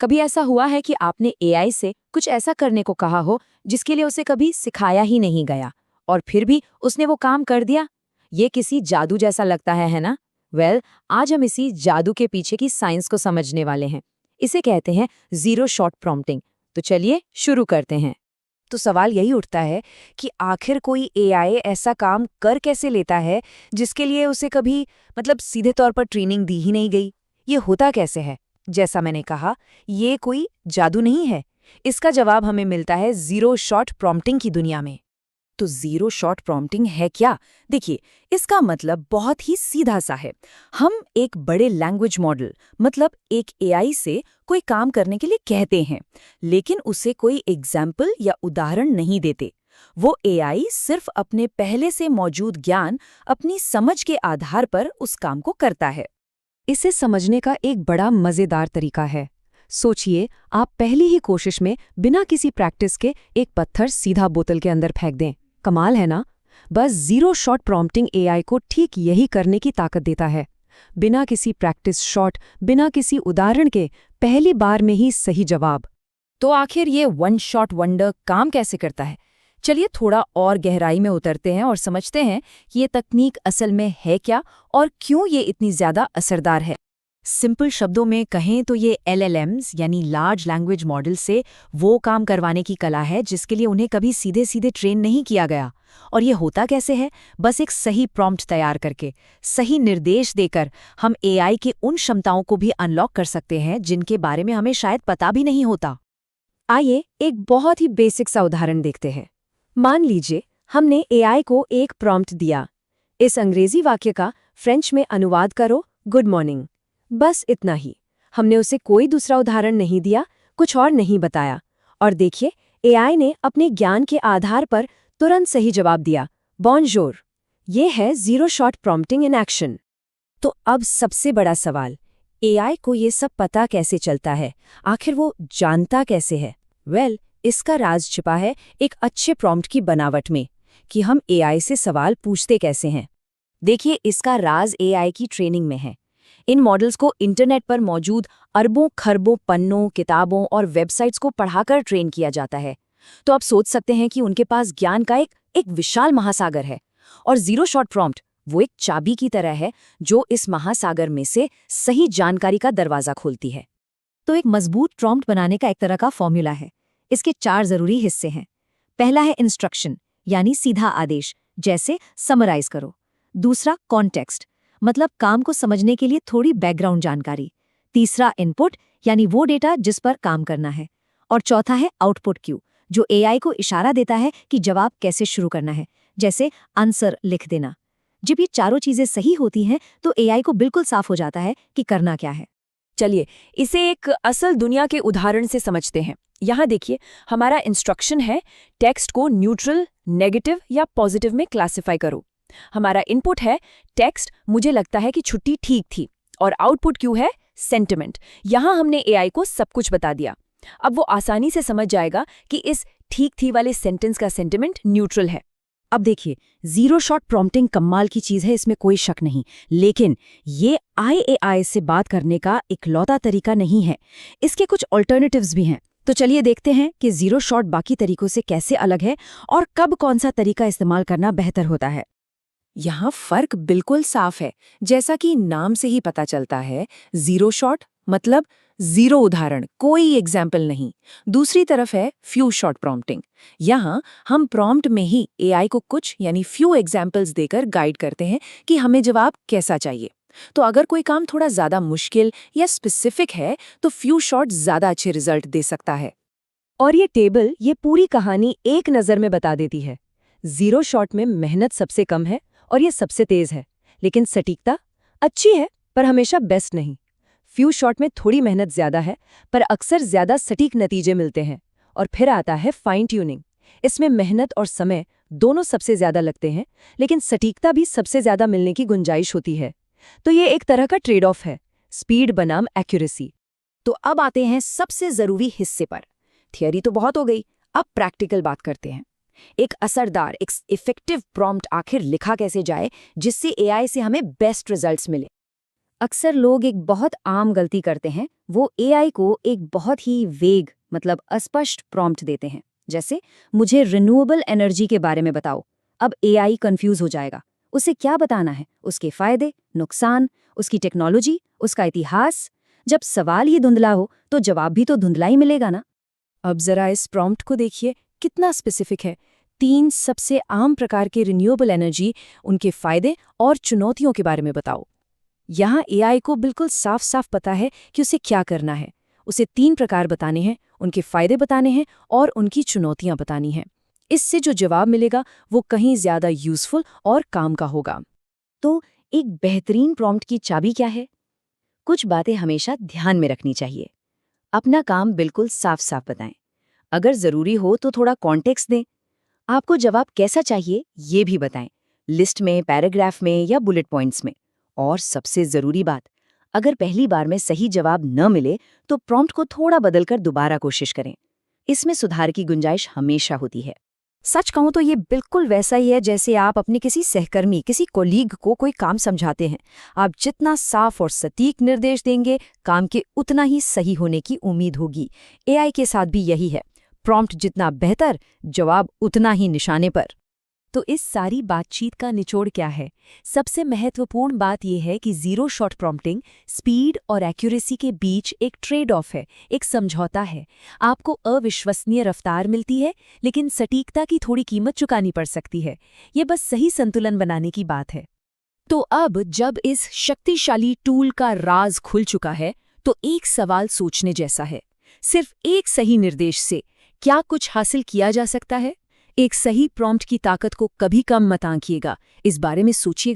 कभी ऐसा हुआ है कि आपने एआई से कुछ ऐसा करने को कहा हो जिसके लिए उसे कभी सिखाया ही नहीं गया और फिर भी उसने वो काम कर दिया? ये किसी जादू जैसा लगता है ना? आज हम इसी जादू के पीछे की साइंस को समझने वाले हैं। इसे कहते हैं जीरो शॉट प्रॉम्प्टिंग। तो चलिए शुरू करते हैं। तो सवाल यही उठता है कि आखिर कोई एआई ऐसा काम कर कैसे लेता है जिसके लिए उसे कभी सीधे तौर पर ट्रेनिंग दी ही नहीं गई। ये होता कैसे है? जैसा मैंने कहा, ये कोई जादू नहीं है। इसका जवाब हमें मिलता है जीरो शॉट प्रॉम्प्टिंग की दुनिया में। तो जीरो शॉट प्रॉम्प्टिंग है क्या? देखिए, इसका मतलब बहुत ही सीधा सा है। हम एक बड़े लैंग्वेज मॉडल एक एआई से कोई काम करने के लिए कहते हैं, लेकिन उसे कोई एग्जाम्पल या उदाहरण नहीं देते। वो एआई सिर्फ अपने पहले से मौजूद ज्ञान, अपनी समझ के आधार पर उस काम को करता है। इसे समझने का एक बड़ा मजेदार तरीका है। सोचिए, आप पहली ही कोशिश में बिना किसी प्रैक्टिस के एक पत्थर सीधा बोतल के अंदर फेंक दें। कमाल है ना? बस जीरो शॉट प्रॉम्प्टिंग एआई को ठीक यही करने की ताकत देता है। बिना किसी प्रैक्टिस शॉट, बिना किसी उदाहरण के पहली बार में ही सही जवाब। तो आखिर ये वन शॉट वंडर काम कैसे करता है? चलिए थोड़ा और गहराई में उतरते हैं और समझते हैं कि ये तकनीक असल में है क्या और क्यों ये इतनी ज्यादा असरदार है। सिंपल शब्दों में कहें तो ये LLMs यानी लार्ज लैंग्वेज मॉडल से वो काम करवाने की कला है जिसके लिए उन्हें कभी सीधे सीधे ट्रेन नहीं किया गया। और ये होता कैसे है? बस एक सही प्रॉम्प्ट तैयार करके, सही निर्देश देकर हम एआई के उन क्षमताओं को भी अनलॉक कर सकते हैं जिनके बारे में हमें शायद पता भी नहीं होता। आइए एक बहुत ही बेसिक सा उदाहरण देखते हैं। मान लीजिए हमने एआई को एक प्रॉम्प्ट दिया, इस अंग्रेजी वाक्य का फ्रेंच में अनुवाद करो, गुड मॉर्निंग। बस इतना ही। हमने उसे कोई दूसरा उदाहरण नहीं दिया, कुछ और नहीं बताया। और देखिए, एआई ने अपने ज्ञान के आधार पर तुरंत सही जवाब दिया, बॉनजोर। ये है zero shot prompting in action. तो अब सबसे बड़ा सवाल, एआई को ये सब पता कैसे चलता है? आखिर वो जानता कैसे है? इसका राज छिपा है एक अच्छे प्रॉम्प्ट की बनावट में, कि हम एआई से सवाल पूछते कैसे हैं। देखिए, इसका राज एआई की ट्रेनिंग में है। इन मॉडल्स को इंटरनेट पर मौजूद अरबों खरबों पन्नों, किताबों और वेबसाइट्स को पढ़ाकर ट्रेन किया जाता है। तो आप सोच सकते हैं कि उनके पास ज्ञान का एक विशाल महासागर है। और जीरो शॉट प्रॉम्प्ट वो एक चाबी की तरह है जो इस महासागर में से सही जानकारी का दरवाजा खोलती है। तो एक मजबूत प्रॉम्प्ट बनाने का एक तरह का फॉर्मूला है। इसके 4 जरूरी हिस्से हैं। पहला है इंस्ट्रक्शन, यानी सीधा आदेश, जैसे समराइज करो। दूसरा कॉन्टेक्स्ट, मतलब काम को समझने के लिए थोड़ी बैकग्राउंड जानकारी। तीसरा इनपुट, यानी वो डेटा जिस पर काम करना है। और चौथा है आउटपुट क्यू, जो एआई को इशारा देता है कि जवाब कैसे शुरू करना है, जैसे आंसर लिख देना। जब ये चारों चीजें सही होती हैं तो एआई को बिल्कुल साफ हो जाता है कि करना क्या है। चलिए इसे एक असल दुनिया के उदाहरण से समझते हैं। यहाँ देखिए, हमारा इंस्ट्रक्शन है, टेक्स्ट को न्यूट्रल, नेगेटिव या पॉजिटिव में क्लासिफाई करो। हमारा इनपुट है, टेक्स्ट मुझे लगता है कि छुट्टी ठीक थी। और आउटपुट क्यू है, सेंटिमेंट। यहाँ हमने एआई को सब कुछ बता दिया। अब वो आसानी से समझ जाएगा कि इस ठीक थी वाले सेंटेंस का सेंटिमेंट न्यूट्रल है। अब देखिए, जीरो शॉट प्रॉम्प्टिंग कमाल की चीज है, इसमें कोई शक नहीं। लेकिन ये एआई से बात करने का इकलौता तरीका नहीं है। इसके कुछ ऑल्टरनेटिव्स भी हैं। तो चलिए देखते हैं कि जीरो शॉट बाकी तरीकों से कैसे अलग है और कब कौन सा तरीका इस्तेमाल करना बेहतर होता है। यहाँ फर्क बिल्कुल साफ है। जैसा कि नाम से ही पता चलता है, जीरो शॉट मतलब जीरो उदाहरण, कोई एग्जाम्पल नहीं। दूसरी तरफ है फ्यू शॉट प्रॉम्प्टिंग। यहाँ हम प्रॉम्प्ट में ही एआई को कुछ यानी फ्यू एग्जाम्पल्स देकर गाइड करते हैं कि हमें जवाब कैसा चाहिए। तो अगर कोई काम थोड़ा ज्यादा मुश्किल या स्पेसिफिक है तो फ्यू शॉट ज्यादा अच्छे रिजल्ट दे सकता है। और ये टेबल ये पूरी कहानी एक नज़र में बता देती है। जीरो शॉट में मेहनत सबसे कम है और ये सबसे तेज है, लेकिन सटीकता अच्छी है पर हमेशा बेस्ट नहीं। फ्यू शॉट में थोड़ी मेहनत ज्यादा है पर अक्सर ज्यादा सटीक नतीजे मिलते हैं। और फिर आता है फाइन ट्यूनिंग। इसमें मेहनत और समय दोनों सबसे ज्यादा लगते हैं, लेकिन सटीकता भी सबसे ज्यादा मिलने की गुंजाइश होती है। तो ये एक तरह का ट्रेड ऑफ है, स्पीड बनाम एक्यूरेसी। तो अब आते हैं सबसे जरूरी हिस्से पर। थियरी तो बहुत हो गई, अब प्रैक्टिकल बात करते हैं। एक असरदार, एक इफेक्टिव प्रॉम्प्ट आखिर लिखा कैसे जाए जिससे एआई से हमें बेस्ट रिजल्ट्स मिले। अक्सर लोग एक बहुत आम गलती करते हैं, वो एआई को एक बहुत ही वेग मतलब अस्पष्ट प्रॉम्प्ट देते हैं। जैसे मुझे रिन्यूएबल एनर्जी के बारे में बताओ। अब एआई कंफ्यूज हो जाएगा। उसे क्या बताना है, उसके फायदे, नुकसान, उसकी टेक्नोलॉजी, उसका इतिहास। जब सवाल ही धुंधला हो तो जवाब भी तो धुंधला ही मिलेगा ना। अब जरा इस प्रॉम्प्ट को देखिए, कितना स्पेसिफिक है। 3 सबसे आम प्रकार के रिन्यूएबल एनर्जी, उनके फायदे और चुनौतियों के बारे में बताओ। यहाँ एआई को बिल्कुल साफ साफ पता है कि उसे क्या करना है। उसे 3 प्रकार बताने हैं, उनके फायदे बताने हैं और उनकी चुनौतियां बतानी हैं। इससे जो जवाब मिलेगा वो कहीं ज्यादा यूजफुल और काम का होगा। तो एक बेहतरीन प्रॉम्प्ट की चाबी क्या है? कुछ बातें हमेशा ध्यान में रखनी चाहिए। अपना काम बिल्कुल साफ साफ बताएं। अगर जरूरी हो तो थोड़ा कॉन्टेक्स्ट दें। आपको जवाब कैसा चाहिए ये भी बताएं, लिस्ट में, पैराग्राफ में या बुलेट पॉइंट्स में। और सबसे जरूरी बात, अगर पहली बार में सही जवाब न मिले तो प्रॉम्प्ट को थोड़ा बदलकर दोबारा कोशिश करें। इसमें सुधार की गुंजाइश हमेशा होती है। सच कहूं तो ये बिल्कुल वैसा ही है जैसे आप अपने किसी सहकर्मी, किसी कोलीग को कोई काम समझाते हैं। आप जितना साफ और सटीक निर्देश देंगे, काम के उतना ही सही होने की उम्मीद होगी। एआई के साथ भी यही है। प्रॉम्प्ट जितना बेहतर, जवाब उतना ही निशाने पर। तो इस सारी बातचीत का निचोड़ क्या है? सबसे महत्वपूर्ण बात यह है कि जीरो शॉट प्रॉम्प्टिंग स्पीड और एक्यूरेसी के बीच एक ट्रेड ऑफ है, एक समझौता है। आपको अविश्वसनीय रफ्तार मिलती है, लेकिन सटीकता की थोड़ी कीमत चुकानी पड़ सकती है। ये बस सही संतुलन बनाने की बात है। तो अब जब इस शक्तिशाली टूल का राज खुल चुका है, तो एक सवाल सोचने जैसा है। सिर्फ एक सही निर्देश से क्या कुछ हासिल किया जा सकता है? एक सही प्रॉम्प्ट की ताकत को कभी कम मत आंकिएगा। इस बारे में सोचिएगा।